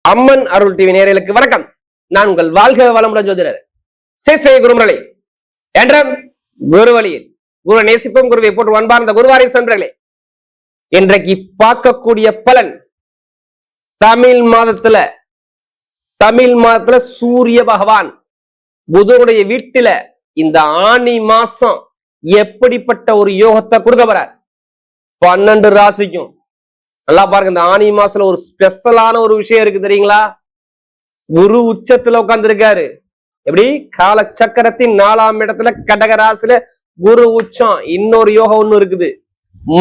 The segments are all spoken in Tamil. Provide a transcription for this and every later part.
அம்மன் அருள் டிவி நேயர்களுக்கு வணக்கம். நான் உங்கள் வாழ்க வளமுடன் ஜோதிடர் சேஷ்டை குருமலை என்ற குரு வழியில் குரு நேசிப்பும் குருவை போட்டு அன்பார்ந்த குருவாரி நண்பர்களே, இன்றைக்கு பார்க்கக்கூடிய பலன் தமிழ் மாதத்துல சூரிய பகவான் புதனுடைய வீட்டுல இந்த ஆனி மாசம் எப்படிப்பட்ட ஒரு யோகத்தை கொடுக்க போறார் 12 ராசிக்கும். நல்லா பாருங்க, இந்த ஆனி மாசத்துல ஒரு ஸ்பெஷலான ஒரு விஷயம் இருக்கு தெரியுங்களா? குரு உச்சத்துல உட்கார்ந்து இருக்காரு. எப்படி? கால சக்கரத்தின் 4ஆம் இடத்துல கடக ராசியில குரு உச்சம். இன்னொரு யோகம் ஒண்ணு இருக்குது,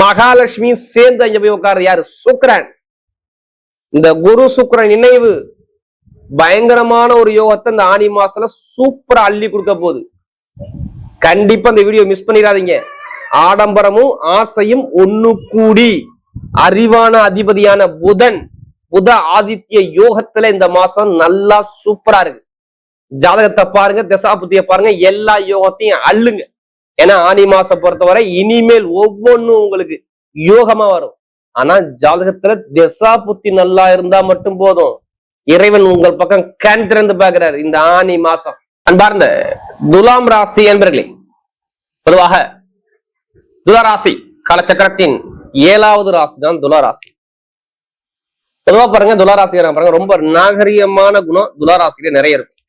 மகாலட்சுமி சேர்ந்து அங்க போய் உட்காரு. யாரு? சுக்கிரன். இந்த குரு சுக்கிரன் இணைவு பயங்கரமான ஒரு யோகத்தை இந்த ஆனி மாசத்துல சூப்பரா அள்ளி கொடுக்க போகுது. கண்டிப்பா இந்த வீடியோ மிஸ் பண்ணிடாதீங்க. ஆடம்பரமும் ஆசையும் ஒண்ணு கூடி அறிவான அதிபதியான புத ஆதித்ய யோகத்துல இந்த மாசம் நல்லா சூப்பரா இருக்கு. ஜாதகத்தை பாருங்க, தசாபுத்திய பாருங்க, எல்லா யோகத்தையும் அள்ளுங்க. ஏன்னா ஆனி மாசம் பொறுத்தவரை இனிமேல் ஒவ்வொன்னும் உங்களுக்கு யோகமா வரும். ஆனா ஜாதகத்துல தசாபுத்தி நல்லா இருந்தா மட்டும் போதும். இறைவன் உங்கள் பக்கம் கண் திறந்து பாக்குறாரு இந்த ஆனி மாசம். அன்பார்ந்த துலாம் ராசி என்பர்களே, பொதுவாக துலாராசி காலச்சக்கரத்தின் 7வது ராசி தான் துலாராசி. பொதுவா பாருங்க, துலாராசி பாருங்க, ரொம்ப நாகரிகமான குணம் துலாராசியில நிறைய இருக்கும்.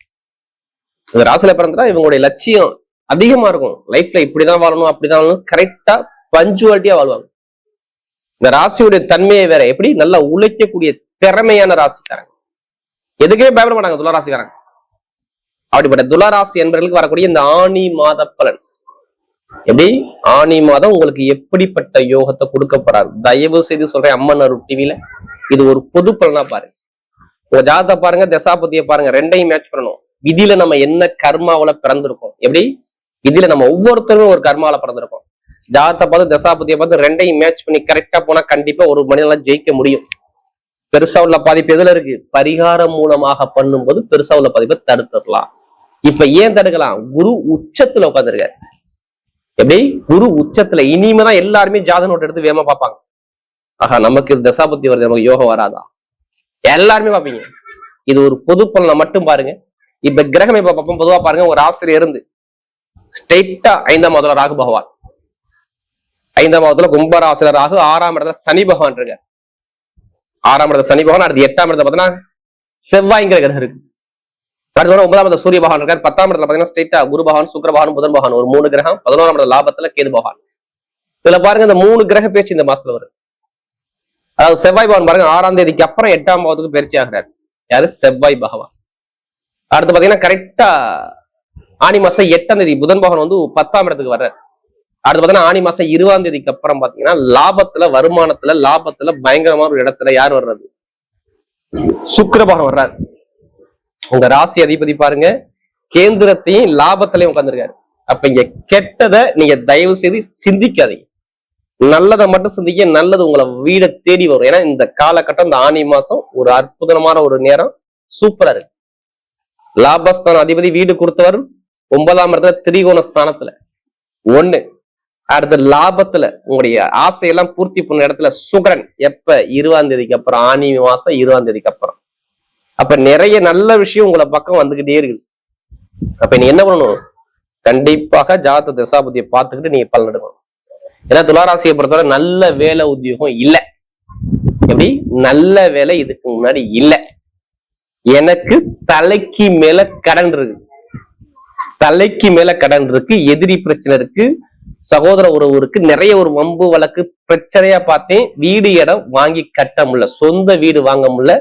இந்த ராசியில பிறந்தா இவங்களுடைய லட்சியம் அதிகமா இருக்கும். லைஃப்ல இப்படிதான் வாழணும், அப்படிதான் வாழணும், கரெக்டா பஞ்சுவாலிட்டியா வாழ்வாங்க. இந்த ராசியுடைய தன்மையை வேற, எப்படி நல்லா உழைக்கக்கூடிய திறமையான ராசிக்காரங்க, எதுக்குமே பயப்பட மாட்டாங்க துலாராசிக்காரங்க. அப்படிப்பட்ட துலாராசி என்பவர்களுக்கு வரக்கூடிய இந்த ஆனி மாத பலன் எப்படி? ஆனி மாதம் உங்களுக்கு எப்படிப்பட்ட யோகத்தை கொடுக்க போறாரு தயவு செய்து சொல்றேன். அம்மன் அருள் டிவில இது ஒரு பொது பலனா பாருங்க. உங்க ஜாதகத்தை பாருங்க, தசாபதியை பாருங்க, ரெண்டையும் மேட்ச் பண்ணணும். விதியில நம்ம என்ன கர்மாவில பிறந்திருக்கோம், எப்படி விதியில நம்ம ஒவ்வொருத்தரும் ஒரு கர்மாவில பிறந்திருக்கோம். ஜாதகத்தை பார்த்து தசாபதியை பார்த்து ரெண்டையும் மேட்ச் பண்ணி கரெக்டா போனா கண்டிப்பா ஒரு மனிதனால ஜெயிக்க முடியும். பெருசா உள்ள பாதிப்பு எதுல இருக்கு? பரிகாரம் மூலமாக பண்ணும்போது பெருசா உள்ள பாதிப்பை தடுத்துடலாம். இப்ப ஏன் தடுக்கலாம்? குரு உச்சத்துல உட்காந்துருக்காரு. எப்படி? குரு உச்சத்துல. இனிமேதான் எல்லாருமே ஜாதக நோட் எடுத்து வேகமா பார்ப்பாங்க. ஆஹா, நமக்கு தசாபுத்தி வருது, நமக்கு யோகம் வராதா? எல்லாருமே பார்ப்பீங்க. இது ஒரு பொது பலனை மட்டும் பாருங்க. இப்ப கிரகம் இப்ப பார்ப்போம். பொதுவா பாருங்க, ஒரு ஆசிரியர் இருந்து ஸ்ட்ரெயிட்டா 5ஆம் இடத்துல ராகு பகவான், 5ஆம் இடத்துல கும்பராசிரியர் ராகு, 6ஆம் இடத்துல சனி பகவான் இருக்கார். 6ஆம் இடத்துல சனி பகவான், அடுத்து 8ஆம் இடத்துல பாத்தீங்கன்னா செவ்வாய்ங்கிற கிரகம் இருக்கு. அடுத்த 9ஆம் இடத்துல சூரிய பகவான் இருக்காரு. 10ஆம் இடத்துல பாத்தீங்கன்னா ஸ்ட்ரெயிட்டா குரு பகவான், சுக்கிர பகவான், புதன் பகவான், ஒரு 3 கிரகம். 11ஆம் இடத்துல லாபத்துல கேது பகவான். இதுல பாருங்க, இந்த 3 கிரக பேச்சு இந்த மாசத்துல வரும். அதாவது செவ்வாய் பகவான் பாருங்க 6ஆம் தேதிக்கு அப்புறம் 8ஆம் பாவத்துக்கு பயிற்சி ஆகிறார். யாரு? செவ்வாய் பகவான். அடுத்து பாத்தீங்கன்னா கரெக்டா ஆனி மாசம் 8ஆம் தேதி புதன் பகவான் வந்து 10ஆம் இடத்துக்கு வர்றாரு. அடுத்து பாத்தீங்கன்னா ஆனி மாசம் 20ஆம் தேதிக்கு அப்புறம் பாத்தீங்கன்னா லாபத்துல, வருமானத்துல, லாபத்துல பயங்கரமான ஒரு இடத்துல யார் வர்றது? சுக்கிர பகவான் வர்றாரு. உங்க ராசி அதிபதி பாருங்க, கேந்திரத்தையும் லாபத்திலையும் உட்கார்ந்துருக்காரு. அப்ப இங்க கெட்டதை நீங்க தயவு செய்து சிந்திக்காதீங்க, நல்லதை மட்டும் சிந்திக்க. நல்லது உங்களை வீட தேடி வரும். ஏன்னா இந்த காலகட்டம், இந்த ஆனி மாசம் ஒரு அற்புதமான ஒரு நேரம், சூப்பரா இருக்கு. லாபஸ்தான அதிபதி வீடு கொடுத்தவர் 9ஆம் இடத்துல திரிகோண ஸ்தானத்துல 1. அடுத்த லாபத்துல உங்களுடைய ஆசையெல்லாம் பூர்த்தி பண்ண இடத்துல சுக்கிரன். எப்ப? 20ஆம் தேதிக்கு அப்புறம், ஆனி மாசம் 20ஆம் தேதிக்கு அப்புறம். அப்ப நிறைய நல்ல விஷயம் உங்களை பக்கம் வந்துகிட்டே இருக்குது. அப்ப நீ என்ன பண்ணணும்? கண்டிப்பாக ஜாதக தசாபதியை பார்த்துக்கிட்டு நீங்க பலன் எடுக்கணும். ஏன்னா துளாராசியை பொறுத்தவரை நல்ல வேலை உத்தியோகம் இல்லை. எப்படி? நல்ல வேலை இதுக்கு முன்னாடி இல்லை. எனக்கு தலைக்கு மேல கடன் இருக்கு, தலைக்கு மேல கடன் இருக்கு, எதிரி பிரச்சனை இருக்கு, சகோதர உறவு இருக்கு, நிறைய ஒரு வம்பு வழக்கு பிரச்சனையா பார்த்தேன். வீடு இடம் வாங்கி கட்ட முடியல, சொந்த வீடு வாங்க முடியல,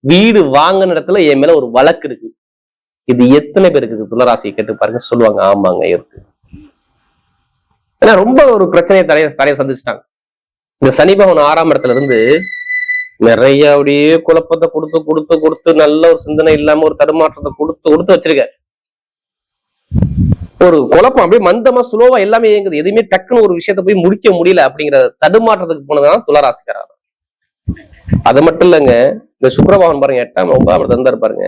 வீடு வாங்கின இடத்துல என் மேல ஒரு வழக்கு இருக்கு. இது எத்தனை பேருக்கு இருக்கு? துளாராசியை கேட்டு பாருங்க, சொல்லுவாங்க ஆமாங்க இருக்கு. ஏன்னா ரொம்ப ஒரு பிரச்சனையை தடைய சந்திச்சிட்டாங்க. இந்த சனி பகவான் 6ஆம் இடத்துல இருந்து நிறைய அப்படியே குழப்பத்தை கொடுத்து நல்ல ஒரு சிந்தனை இல்லாம ஒரு தடுமாற்றத்தை கொடுத்து வச்சிருக்க. ஒரு குழப்பம் அப்படியே மந்தமா சுலோவா எல்லாமே இயங்குது. எதுவுமே டக்குன்னு ஒரு விஷயத்த போய் முடிக்க முடியல அப்படிங்கிற தடுமாற்றத்துக்கு போனதுதான் துளாராசிக்காரர். அது மட்டும் இல்லைங்க, இந்த சுக்கிர பகவான் பாருங்க 8ஆம் 9ஆம் இடத்துல இருந்தாரு பாருங்க.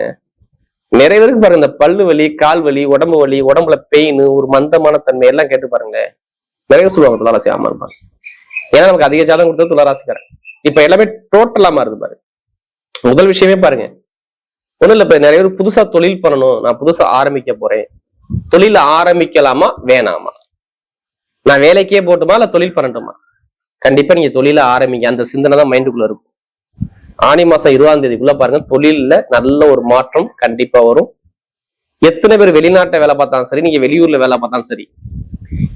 நிறைய பேருக்கு பாருங்க இந்த பல்லு வலி, கால் வலி, உடம்பு வலி, உடம்புல பெயின், ஒரு மந்தமான தன்மை எல்லாம் கேட்டு பாருங்க. நிறைய சொல்லுவாங்க துளாராசி ஆமான்னு பாருங்க. ஏன்னா நமக்கு அதிக ஜாதகம் கொடுத்தது துளாராசிக்காரன். இப்ப எல்லாமே டோட்டலா மாறுது பாருங்க. முதல் விஷயமே பாருங்க, ஒண்ணும் இல்ல, இப்ப நிறைய பேர் புதுசா தொழில் பண்ணணும், நான் புதுசா ஆரம்பிக்க போறேன், தொழில ஆரம்பிக்கலாமா வேணாமா, நான் வேலைக்கே போட்டுமா இல்ல தொழில் பண்ணட்டுமா? கண்டிப்பா நீங்க தொழில ஆரம்பிங்க, அந்த சிந்தனை தான் மைண்டுக்குள்ள இருக்கும். ஆனி மாசம் 20ஆம் தேதிக்குள்ள பாருங்க, தொழில்ல நல்ல ஒரு மாற்றம் கண்டிப்பா வரும். எத்தனை பேர் வெளிநாட்டை வேலை பார்த்தாலும் சரி, நீங்க வெளியூர்ல வேலை பார்த்தாலும் சரி,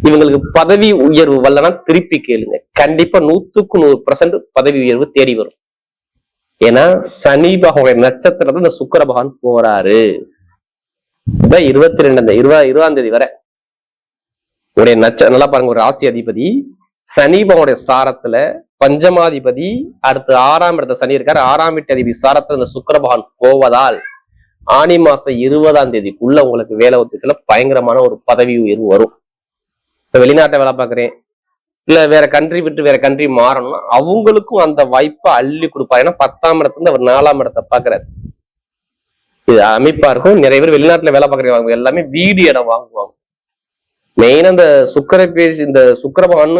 இவங்களுக்கு பதவி உயர்வு வரலன்னா திருப்பி கேளுங்க, கண்டிப்பா 100% பதவி உயர்வு தேடி வரும். ஏன்னா சனி பகவான் நட்சத்திரத்துல இந்த சுக்கிர பகவான் போறாரு. 20ஆம் தேதி வரை உடைய நல்லா பாருங்க, ஒரு ராசி அதிபதி சனி பகவானுடைய சாரத்துல பஞ்சமாதிபதி, அடுத்து 6ஆம் இடத்துல சனி இருக்காரு, 6ஆம் வீட்டு அதிபதி சாரத்துல இந்த சுக்கிர பகவான் போவதால் ஆனி மாசம் 20ஆம் தேதிக்குள்ள உங்களுக்கு வேலை ஒத்துக்கல பயங்கரமான ஒரு பதவி உயர்வு வரும். இப்ப வெளிநாட்டை வேலை பார்க்குறேன், இல்ல வேற கண்ட்ரி விட்டு வேற கண்ட்ரி மாறணும்னா அவங்களுக்கும் அந்த வாய்ப்பை அள்ளி கொடுப்பாரு. ஏன்னா 10ஆம் இடத்துல அவர் 4ஆம் இடத்தை பாக்குறாரு. இது அமைப்பா இருக்கும். நிறைய பேர் வெளிநாட்டுல வேலை பார்க்குறவங்க எல்லாமே வீடு இடம் வாங்குவாங்க. மெயினா இந்த இந்த சுக்கிர பகவான்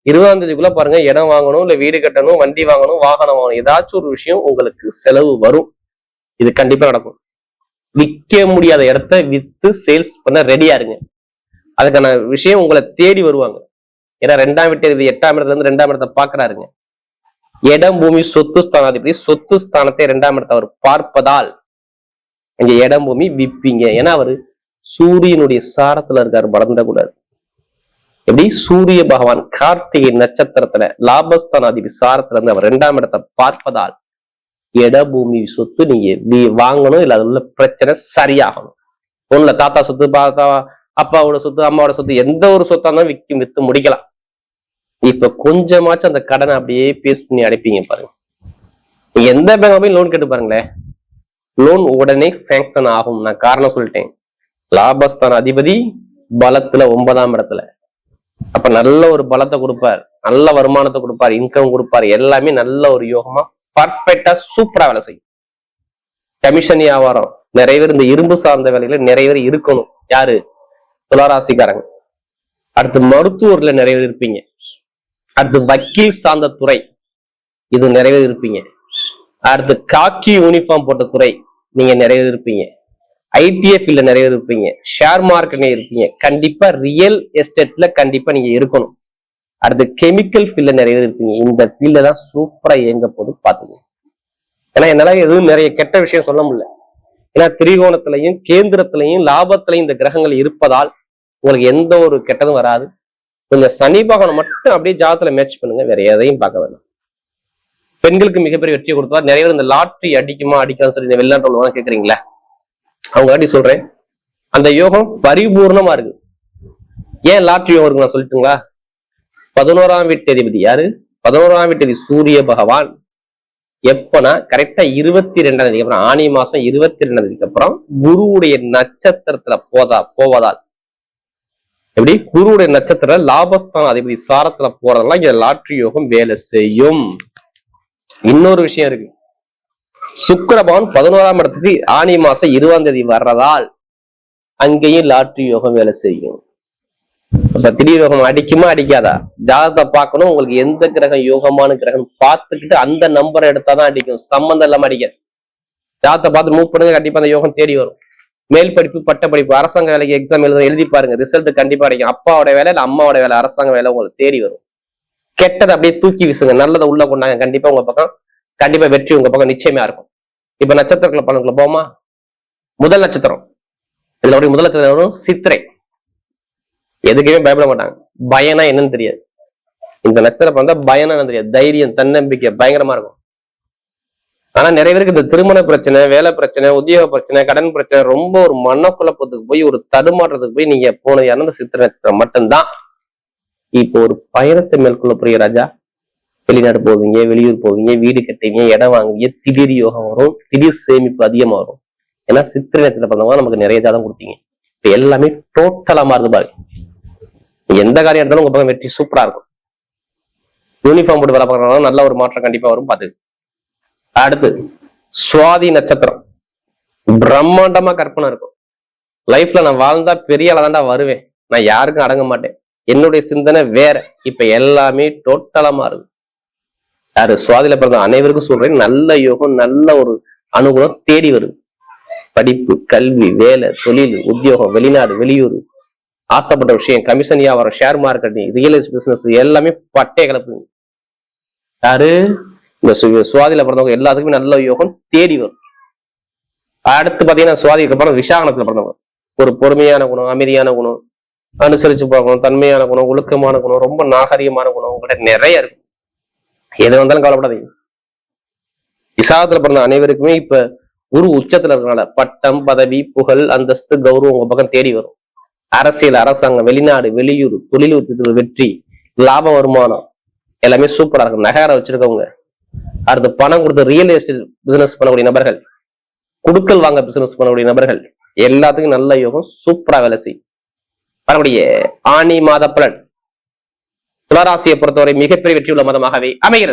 20ஆம் தேதிக்குள்ள பாருங்க, இடம் வாங்கணும், இல்ல வீடு கட்டணும், வண்டி வாங்கணும், வாகனம் வாங்கணும், ஏதாச்சும் ஒரு விஷயம் உங்களுக்கு செலவு வரும். இது கண்டிப்பா நடக்கும். விற்க முடியாத இடத்த வித்து சேல்ஸ் பண்ண ரெடியா இருங்க. அதுக்கான விஷயம் உங்களை தேடி வருவாங்க. ஏன்னா 2ஆம் வீட்டு 8ஆம் இடத்துல இருந்து 2ஆம் இடத்தை பாக்குறாருங்க. இடம் பூமி சொத்து ஸ்தானாதிபதி, சொத்து ஸ்தானத்தை 2ஆம் இடத்தை அவர் பார்ப்பதால் இங்க இடம் பூமி விற்பீங்க. ஏன்னா அவரு சூரியனுடைய சாரத்துல இருக்காரு, மறந்துடக்கூடாது. எப்படி சூரிய பகவான் கார்த்திகை நட்சத்திரத்துல லாபஸ்தானாதிபதி சாரத்துல இருந்து அவர் 2ஆம் இடத்தை பார்ப்பதால் இட பூமி சொத்து நீங்க வாங்கணும், இல்ல அது உள்ள பிரச்சனை சரியாகணும். ஒண்ணுல தாத்தா சொத்து, அப்பாவோட சொத்து, அம்மாவோட சொத்து, எந்த ஒரு சொத்தா இருந்தாலும் வித்து முடிக்கலாம். இப்ப கொஞ்சமாச்சும் அந்த கடனை அப்படியே பேஸ் பண்ணி அடைப்பீங்க பாருங்க. நீங்க எந்த பேங்க் போய் லோன் கேட்டு பாருங்களேன், லோன் உடனே சாங்ஷன் ஆகும். நான் காரணம் சொல்லிட்டேன். லாபஸ்தான அதிபதி பலத்துல 9ஆம் இடத்துல, அப்ப நல்ல ஒரு பலத்தை கொடுப்பார், நல்ல வருமானத்தை கொடுப்பார், இன்கம் கொடுப்பார், எல்லாமே நல்ல ஒரு யோகமா பர்ஃபெக்டா சூப்பரா வேலை செய்யும். கமிஷன் வியாபாரம், நிறைய பேர் இந்த இரும்பு சார்ந்த வேலைகளை நிறைய பேர் இருக்கணும். யாரு? துளாராசிக்காரங்க. அடுத்து மருத்துவர்ல நிறைய பேர் இருப்பீங்க. அடுத்து வக்கீல் சார்ந்த துறை, இது நிறைய பேர் இருப்பீங்க. அடுத்து காக்கி யூனிஃபார்ம் போட்ட துறை நீங்க நிறைய பேர் இருப்பீங்க. ITF நிறைய பேர் இருப்பீங்க. ஷேர் மார்க்கெட்ல இருப்பீங்க. கண்டிப்பா ரியல் எஸ்டேட்ல கண்டிப்பா நீங்க இருக்கணும். அடுத்து கெமிக்கல் ஃபீல்ட்ல நிறைய பேர் இருப்பீங்க. இந்த ஃபீல்ட்ல தான் சூப்பரா இயங்க போது பாத்துக்கணும். ஏன்னா என்னால எதுவும் நிறைய கெட்ட விஷயம் சொல்ல முடியல. ஏன்னா திரிகோணத்திலையும் கேந்திரத்திலையும் லாபத்திலையும் இந்த கிரகங்கள் இருப்பதால் உங்களுக்கு எந்த ஒரு கெட்டதும் வராது. கொஞ்சம் சனி பகவானை மட்டும் அப்படியே ஜாதத்துல மேட்ச் பண்ணுங்க, வேற எதையும் பார்க்க வேண்டாம். பெண்களுக்கு மிகப்பெரிய வெற்றியை கொடுத்தா நிறைய பேர் இந்த லாட்ரி அடிக்குமா அடிக்கான்னு சொல்லி இந்த வெளிநாட்டு கேக்குறீங்களா, அவங்க காட்டி சொல்றேன், அந்த யோகம் பரிபூர்ணமா இருக்கு. ஏன் லாட்ரி யோகம் இருக்கு நான் சொல்லிட்டுங்களா? 11ஆம் வீட்டு அதிபதி யாரு? 11ஆம் வீட்டு அதிபதி சூரிய பகவான். எப்பனா கரெக்டா 22ஆம் தேதிக்கு அப்புறம், ஆனி மாசம் 22ஆம் தேதிக்கு அப்புறம் குருவுடைய நட்சத்திரத்துல போவதால், எப்படி குருவுடைய நட்சத்திரம் லாபஸ்தான அதிபதி சாரத்துல போறதெல்லாம் இங்க லாட்ரி யோகம் வேலை செய்யும். இன்னொரு விஷயம் இருக்கு, சுக்கிர பகவான் 11ஆம் இடத்துக்கு ஆனி மாசம் 20ஆம் தேதி வர்றதால் அங்கேயும் லாட்ரி யோகம் வேலை செய்யும். அப்ப திடீர் யோகம் அடிக்குமா அடிக்காதா? ஜாதகத்தை பார்க்கணும். உங்களுக்கு எந்த கிரகம் யோகமான கிரகம் பார்த்துக்கிட்டு அந்த நம்பரை எடுத்தாதான் அடிக்கும், சம்பந்தம் இல்லாம அடிக்க. ஜாதகத்தை பார்த்து மூவ் பண்ணுங்க, கண்டிப்பா அந்த யோகம் தேடி வரும். மேல் படிப்பு, பட்ட படிப்பு, அரசாங்க வேலைக்கு எக்ஸாம் எழுதி பாருங்க, ரிசல்ட் கண்டிப்பா அடிக்கும். அப்பாவோட வேலை இல்ல அம்மாவோட வேலை, அரசாங்க வேலை உங்களுக்கு தேடி வரும். கெட்டதை அப்படியே தூக்கி வீசுங்க, நல்லதை உள்ள கொண்டாங்க, கண்டிப்பா உங்க பக்கம் கண்டிப்பா வெற்றி உங்க பக்கம் நிச்சயமா இருக்கும். இப்ப நட்சத்திரங்களை பலன்களை போமா. முதல் நட்சத்திரம், இதுல முதல் நட்சத்திரம் வரும் சித்திரை. எதுக்குமே பயப்பட மாட்டாங்க, பயனா என்னன்னு தெரியாது. இந்த நட்சத்திரம் பார்த்தா பயனா என்னன்னு தெரியாது, தைரியம் தன்னம்பிக்கை பயங்கரமா இருக்கும். ஆனா நிறைய பேருக்கு இந்த திருமண பிரச்சனை, வேலை பிரச்சனை, உத்தியோக பிரச்சனை, கடன் பிரச்சனை, ரொம்ப ஒரு மனக்குழப்பத்துக்கு போய் ஒரு தடுமாற்றத்துக்கு போய் நீங்க போனது யாருன்னா சித்திரை நட்சத்திரம் மட்டும்தான். இப்போ ஒரு பயணத்தை மேற்கொள்ள போறீங்க ராஜா, வெளிநாடு போவீங்க, வெளியூர் போவீங்க, வீடு கட்டுவீங்க, இடம் வாங்குவீங்க, திடீர் யோகம் வரும், திடீர் சேமிப்பு அதிகமா வரும். ஏன்னா சித்திரை நட்சத்திரம் பண்ணவங்க நமக்கு நிறைய ஜாதகம் கொடுத்தீங்க. இப்ப எல்லாமே டோட்டலா மாறுது பாருங்க. எந்த காரியம் இருந்தாலும் உங்க பக்கம் வெற்றி சூப்பரா இருக்கும். யூனிஃபார்ம் போட்டு வேலை பார்க்கறவங்க நல்ல ஒரு மாற்றம் கண்டிப்பா வரும், பாத்து. அடுத்து சுவாதி நட்சத்திரம், பிரம்மாண்டமா கற்பனை இருக்கும். லைஃப்ல நான் வாழ்ந்தா பெரிய ஆளதாண்டா வருவேன், நான் யாருக்கும் அடங்க மாட்டேன், என்னுடைய சிந்தனை வேற. இப்ப எல்லாமே டோட்டலா மாறுது. யாரு? சுவாதியில பிறந்த அனைவருக்கும் சொல்றேன், நல்ல யோகம், நல்ல ஒரு அனுகூலம் தேடி வருது. படிப்பு, கல்வி, வேலை, தொழில், உத்தியோகம், வெளிநாடு, வெளியூர், ஆசைப்பட்ட விஷயம், கமிஷன் வியாபாரம், share marketing, real estate business எல்லாமே பட்டே கிளப்புங்க. யாரு இந்த சுவாதியில பிறந்தவங்க எல்லாத்துக்குமே நல்ல யோகம் தேடி வரும். அடுத்து பாத்தீங்கன்னா சுவாதிக்கு அப்புறம் விசாகனத்துல பிறந்தவங்க ஒரு பொறுமையான குணம், அமைதியான குணம், அனுசரிச்சு பார்க்கணும், தன்மையான குணம், ஒழுக்கமான குணம், ரொம்ப நாகரிகமான குணம் உங்கள்கிட்ட நிறைய இருக்கு. எது வந்தாலும் கவலைப்படாதீங்க. விசாகத்துல பிறந்த அனைவருக்குமே இப்ப குரு உச்சத்துல இருக்கனால பட்டம், பதவி, புகழ், அந்தஸ்து, கௌரவம் உங்க பக்கம் தேடி வரும். அரசியல், அரசாங்கம், வெளிநாடு, வெளியூர், தொழில் உத்தியத்தில் வெற்றி, லாப வருமானம் எல்லாமே சூப்பரா இருக்கும். நகர வச்சிருக்கவங்க, அடுத்து பணம் கொடுத்து ரியல் எஸ்டேட் பிசினஸ் பண்ணக்கூடிய நபர்கள், குடுக்கல் வாங்க பிசினஸ் பண்ணக்கூடிய நபர்கள் எல்லாத்துக்கும் நல்ல யோகம் சூப்பரா வேலை செய்யும். வரக்கூடிய ஆனி மாத பலன் துளாராசியை பொறுத்தவரை மிகப்பெரிய வெற்றியுள்ள மாதமாகவே அமைகிறது.